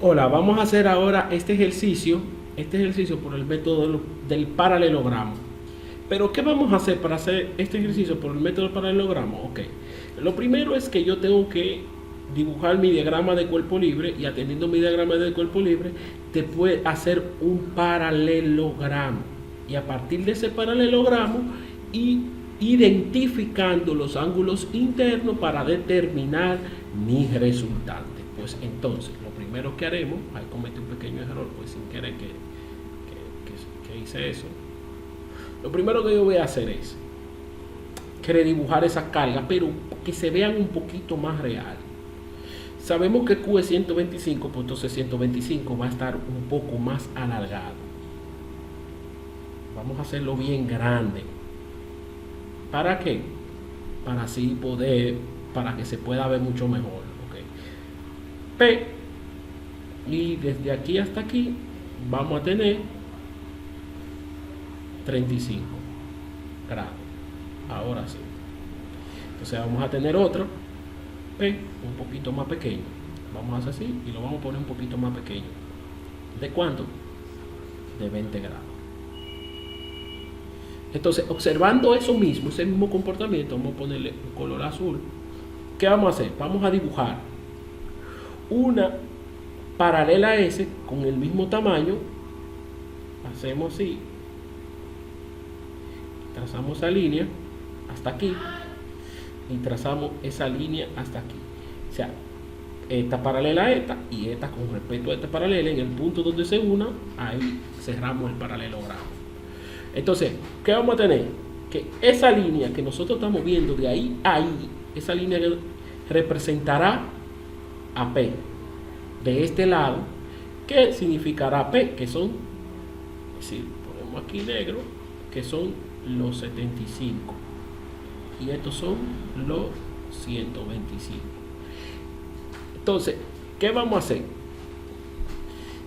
Hola, vamos a hacer ahora este ejercicio por el método del paralelogramo. Pero ¿qué vamos a hacer para hacer este ejercicio por el método del paralelogramo? Ok, lo primero es que yo tengo que dibujar mi diagrama de cuerpo libre y atendiendo mi diagrama de cuerpo libre te puede hacer un paralelogramo. Y a partir de ese paralelogramo y identificando los ángulos internos para determinar mi resultante. Pues entonces, lo primero que haremos, ahí cometí un pequeño error, pues sin querer que hice eso. Lo primero que yo voy a hacer es querer dibujar esas cargas, pero que se vean un poquito más real. Sabemos que Q es 125, pues entonces 125 va a estar un poco más alargado. Vamos a hacerlo bien grande. ¿Para qué? Para así poder, para que se pueda ver mucho mejor. ¿Okay? P, y desde aquí hasta aquí vamos a tener 35 grados. Ahora sí. Entonces vamos a tener otro P un poquito más pequeño. Vamos a hacer así y lo vamos a poner un poquito más pequeño. ¿De cuánto? De 20 grados. Entonces, observando eso mismo, ese mismo comportamiento, vamos a ponerle un color azul. ¿Qué vamos a hacer? Vamos a dibujar una paralela a ese con el mismo tamaño. Hacemos así. Trazamos esa línea hasta aquí y trazamos esa línea hasta aquí. O sea, esta paralela a esta y esta con respecto a esta paralela, en el punto donde se una, ahí cerramos el paralelogramo. Entonces, ¿qué vamos a tener? Que esa línea que nosotros estamos viendo de ahí a ahí, esa línea representará a P. De este lado, ¿qué significará P? Que son, si ponemos aquí negro, que son los 75. Y estos son los 125. Entonces, ¿qué vamos a hacer?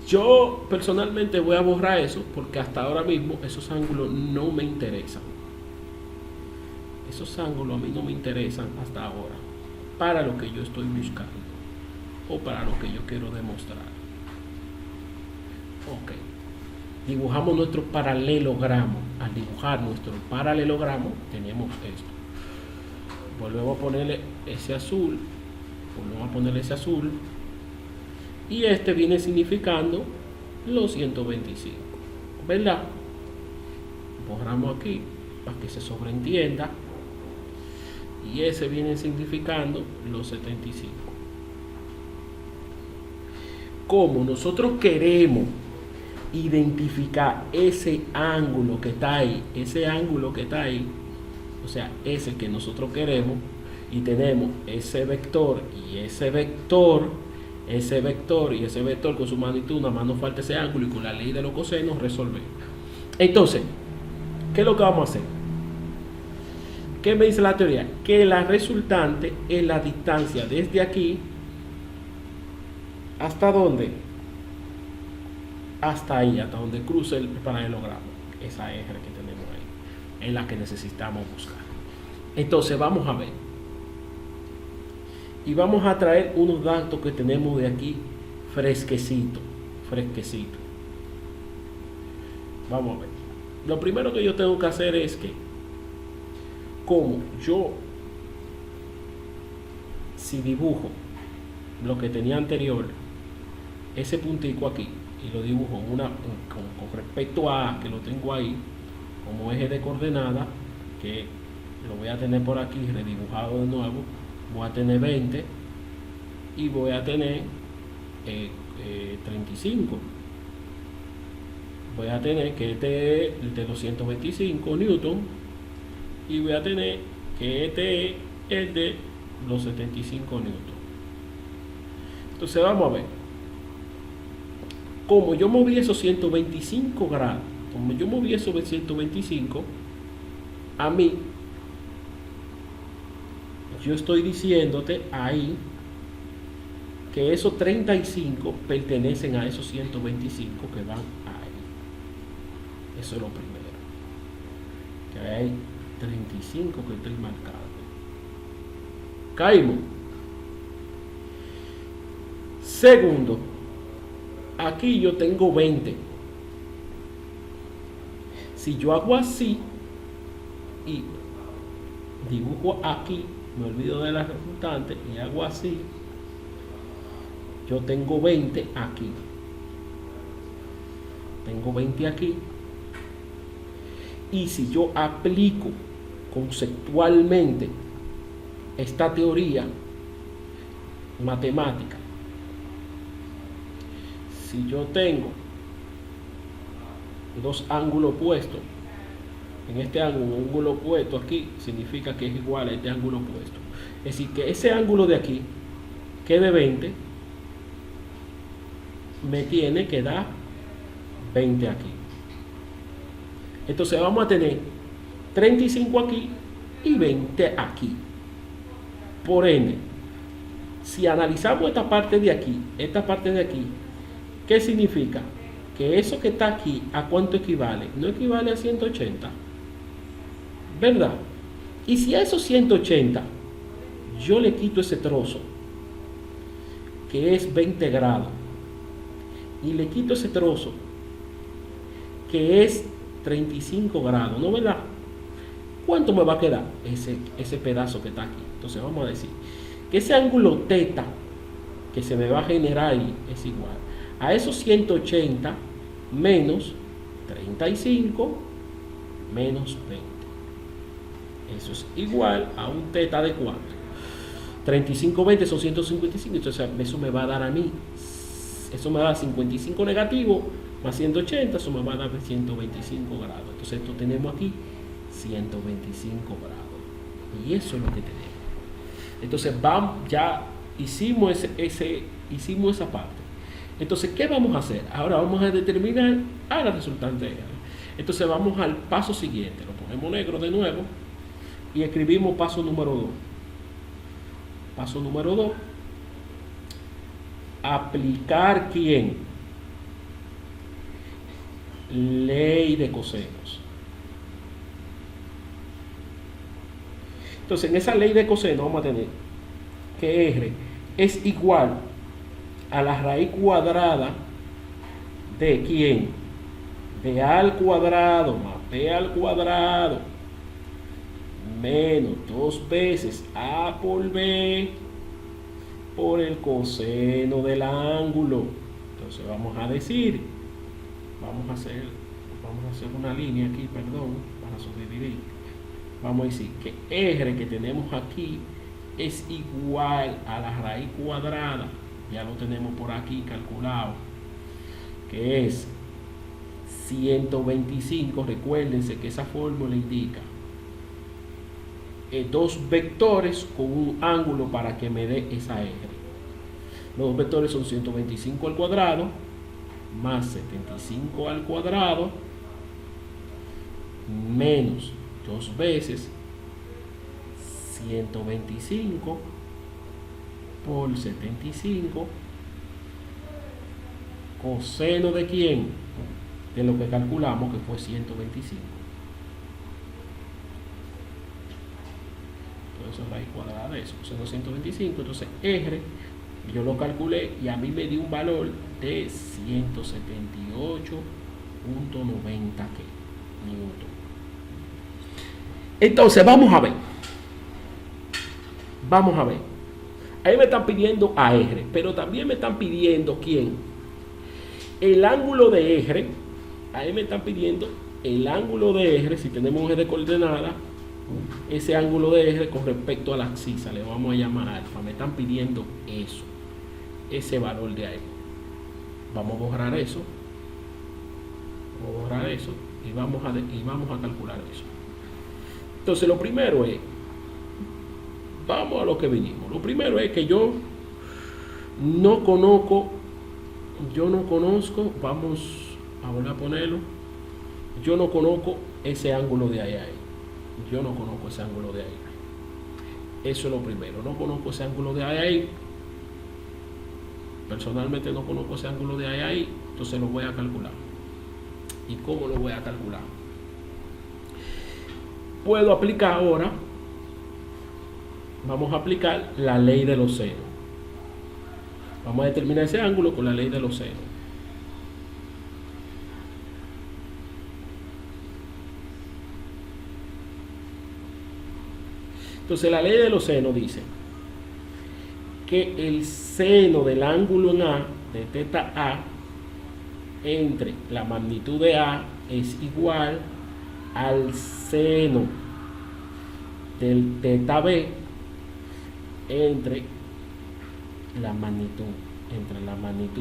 Yo personalmente voy a borrar eso porque hasta ahora mismo esos ángulos no me interesan. Esos ángulos a mí no me interesan hasta ahora para lo que yo estoy buscando o para lo que yo quiero demostrar. Ok. Dibujamos nuestro paralelogramo. Al dibujar nuestro paralelogramo tenemos esto. Volvemos a ponerle ese azul. Volvemos a ponerle ese azul. Y este viene significando los 125, ¿verdad? Borramos aquí para que se sobreentienda. Y ese viene significando los 75. Como nosotros queremos identificar ese ángulo que está ahí, o sea, ese que nosotros queremos, y tenemos ese vector y ese vector y ese vector con su magnitud, nada más nos falta ese ángulo y con la ley de los cosenos resolver. Entonces, ¿qué es lo que vamos a hacer? ¿Qué me dice la teoría? Que la resultante es la distancia desde aquí hasta dónde, hasta ahí, hasta donde cruce el paralelogramo. Esa eje que tenemos ahí es la que necesitamos buscar. Entonces vamos a ver y vamos a traer unos datos que tenemos de aquí fresquecito. Vamos a ver. Lo primero que yo tengo que hacer es que, como yo, si dibujo lo que tenía anterior, ese puntico aquí, y lo dibujo con respecto a que lo tengo ahí como eje de coordenada, que lo voy a tener por aquí redibujado de nuevo, voy a tener 20 y voy a tener 35. Voy a tener que este es el de 225 newton y voy a tener que este es el de los 75 newton. Entonces vamos a ver. Como yo moví esos 125 grados, como yo moví esos 125, a mí, yo estoy diciéndote ahí que esos 35 pertenecen a esos 125 que van ahí. Eso es lo primero. Que hay 35 que estoy marcando. Caímos. Segundo, aquí yo tengo 20. Si yo hago así y dibujo aquí, me olvido de la resultante y hago así, yo tengo 20 aquí. Tengo 20 aquí. Y si yo aplico conceptualmente esta teoría matemática, si yo tengo dos ángulos opuestos, en este ángulo, un ángulo opuesto aquí, significa que es igual a este ángulo opuesto. Es decir, que ese ángulo de aquí, que es de 20, me tiene que dar 20 aquí. Entonces vamos a tener 35 aquí y 20 aquí. Por ende, si analizamos esta parte de aquí, ¿qué significa? Que eso que está aquí, ¿a cuánto equivale? No equivale a 180, ¿verdad? Y si a esos 180 yo le quito ese trozo, que es 20 grados, y le quito ese trozo, que es 35 grados, ¿no, verdad? ¿Cuánto me va a quedar? Ese pedazo que está aquí. Entonces vamos a decir que ese ángulo teta que se me va a generar ahí es igual a esos 180 menos 35 menos 20. Eso es igual a un teta de 4. 35, 20 son 155. Entonces eso me va a dar a mí, eso me va a dar 55 negativo más 180, eso me va a dar 125 grados. Entonces esto tenemos aquí 125 grados. Y eso es lo que tenemos. Entonces ya hicimos hicimos esa parte. Entonces, ¿qué vamos a hacer? Ahora vamos a determinar a la resultante. Entonces vamos al paso siguiente. Lo ponemos negro de nuevo y escribimos paso número 2. Paso número 2. Aplicar ¿quién? Ley de cosenos. Entonces, en esa ley de coseno vamos a tener que R es igual a la raíz cuadrada de ¿quién? De A al cuadrado más B al cuadrado menos 2 veces A por B por el coseno del ángulo. Entonces vamos a decir, vamos a hacer una línea aquí, perdón, para subdividir. Vamos a decir que R que tenemos aquí es igual a la raíz cuadrada, ya lo tenemos por aquí calculado, que es 125. Recuérdense que esa fórmula indica dos vectores con un ángulo para que me dé esa R. Los dos vectores son 125 al cuadrado más 75 al cuadrado menos 2 veces 125 por 75 coseno de quién, de lo que calculamos que fue 125. Entonces raíz cuadrada de eso, coseno de 125. Entonces R yo lo calculé y a mí me dio un valor de 178.90 newton. Entonces vamos a ver. Ahí me están pidiendo a R, pero también me están pidiendo ¿quién? El ángulo de R. Ahí me están pidiendo el ángulo de R. Si tenemos un eje de coordenada, ese ángulo de R con respecto a la abscisa, le vamos a llamar alfa. Me están pidiendo eso, ese valor de ahí. Vamos a borrar eso. Y vamos a calcular eso. Entonces lo primero es, vamos a lo que vinimos. Lo primero es que yo no conozco, vamos a volver a ponerlo. Yo no conozco ese ángulo de ahí. Yo no conozco ese ángulo de ahí. Eso es lo primero. No conozco ese ángulo de ahí. Personalmente no conozco ese ángulo de ahí. Entonces lo voy a calcular. ¿Y cómo lo voy a calcular? Puedo aplicar ahora. Vamos a aplicar la ley de los senos. Vamos a determinar ese ángulo con la ley de los senos. Entonces la ley de los senos dice que el seno del ángulo en A, de teta A, entre la magnitud de A es igual al seno del teta B entre la magnitud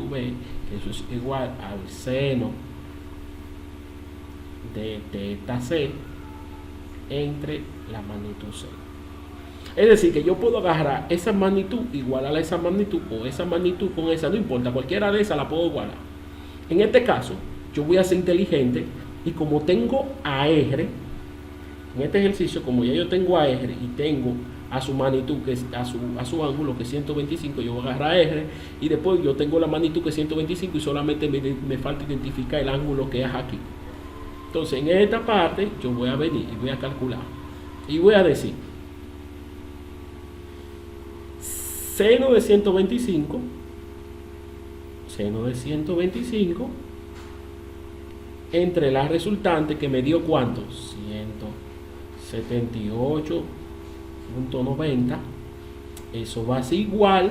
B, que eso es igual al seno de teta C entre la magnitud C. Es decir, que yo puedo agarrar esa magnitud, igualar a esa magnitud, o esa magnitud con esa, no importa, cualquiera de esas la puedo igualar. En este caso, yo voy a ser inteligente y como tengo a R, en este ejercicio, como ya yo tengo a R y tengo a su magnitud, que es a su ángulo, que es 125, yo voy a agarrar a R y después yo tengo la magnitud que es 125 y solamente me falta identificar el ángulo que es aquí. Entonces, en esta parte, yo voy a venir y voy a calcular. Y voy a decir, seno de 125, entre la resultante que me dio ¿cuánto? 178.90. Eso va a ser igual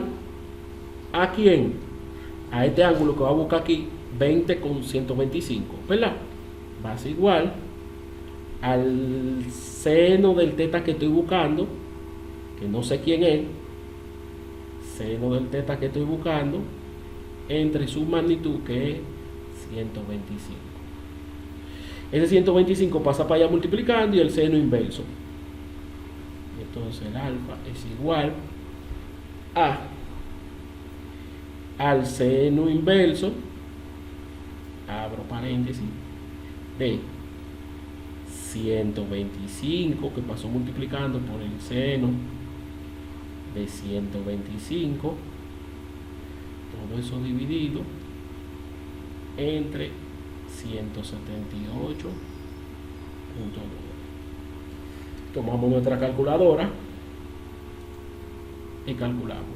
¿a quién? A este ángulo que va a buscar aquí, 20 con 125, ¿verdad? Va a ser igual al seno del teta que estoy buscando, que no sé quién es, seno del teta que estoy buscando, entre su magnitud, que es 125. Ese 125 pasa para allá multiplicando y el seno inverso. Entonces el alfa es igual al seno inverso, abro paréntesis, de 125 que pasó multiplicando por el seno de 125, todo eso dividido entre 178.9. Tomamos nuestra calculadora y calculamos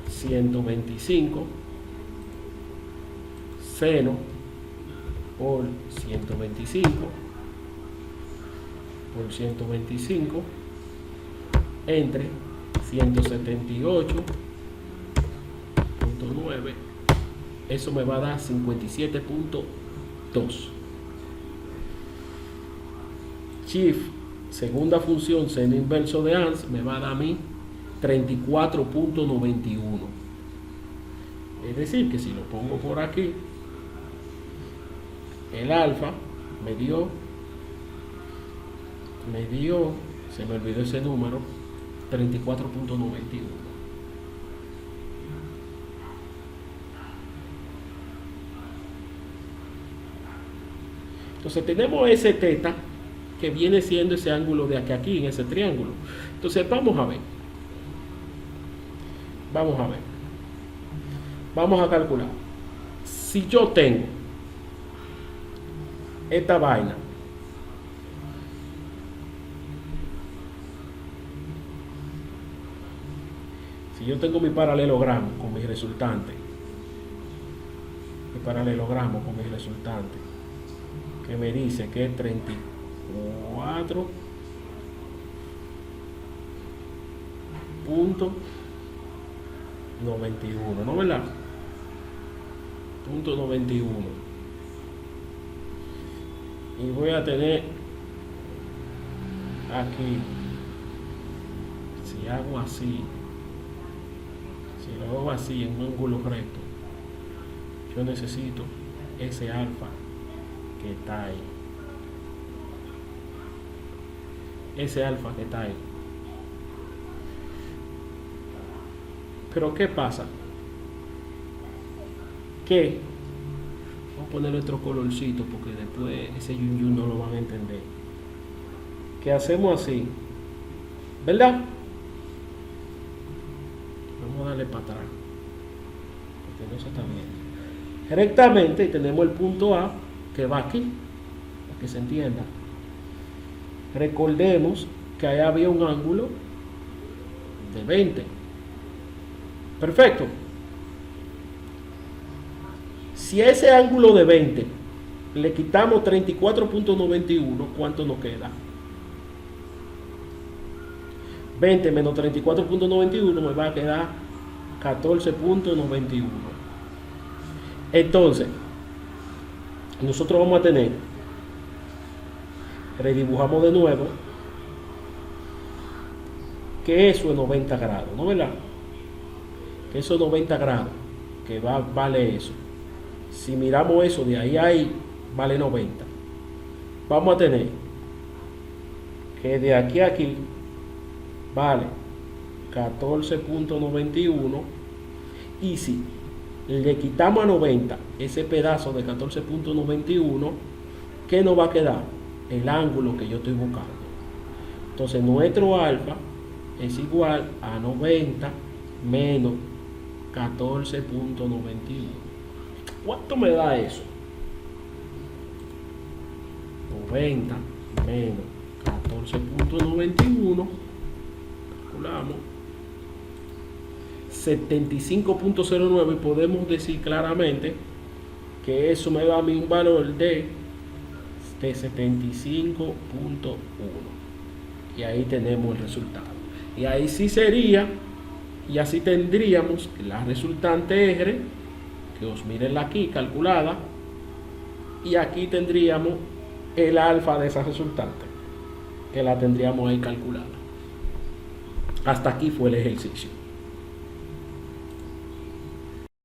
125 seno por 125 entre 178.9. Eso me va a dar 57.2. Shift, segunda función, seno inverso de ANS, me va a dar a mí 34.91. Es decir, que si lo pongo por aquí, el alfa me dio, se me olvidó ese número, 34.91. Entonces tenemos ese teta que viene siendo ese ángulo de aquí en ese triángulo. Entonces vamos a ver. Vamos a calcular. Si yo tengo esta vaina, si yo tengo mi paralelogramo con mi resultante, que me dice que es 34.91, ¿no, verdad? Punto 91. Y voy a tener aquí, si hago así, si lo hago así en un ángulo recto, yo necesito ese alfa que está ahí. Pero ¿qué pasa? Que vamos a poner nuestro colorcito porque después ese yun no lo van a entender. Que hacemos así, ¿verdad? Vamos a darle para atrás porque no se está viendo rectamente, y tenemos el punto A que va aquí, para que se entienda. Recordemos que ahí había un ángulo de 20. Perfecto. Si ese ángulo de 20 le quitamos 34.91, ¿cuánto nos queda? 20 menos 34.91 me va a quedar 14.91. Entonces, nosotros vamos a tener, redibujamos de nuevo, que eso es 90 grados, ¿no verdad? Que eso es 90 grados, que vale eso. Si miramos eso de ahí a ahí, vale 90. Vamos a tener que de aquí a aquí vale 14.91, y si le quitamos a 90 ese pedazo de 14.91, ¿qué nos va a quedar? El ángulo que yo estoy buscando. Entonces nuestro alfa es igual a 90 menos 14.91. ¿Cuánto me da eso? 90 menos 14.91, calculamos 75.09, y podemos decir claramente que eso me da a mí un valor de 75.1, y ahí tenemos el resultado. Y ahí sí sería, y así tendríamos la resultante R, que os miren aquí calculada, y aquí tendríamos el alfa de esa resultante, que la tendríamos ahí calculada. Hasta aquí fue el ejercicio.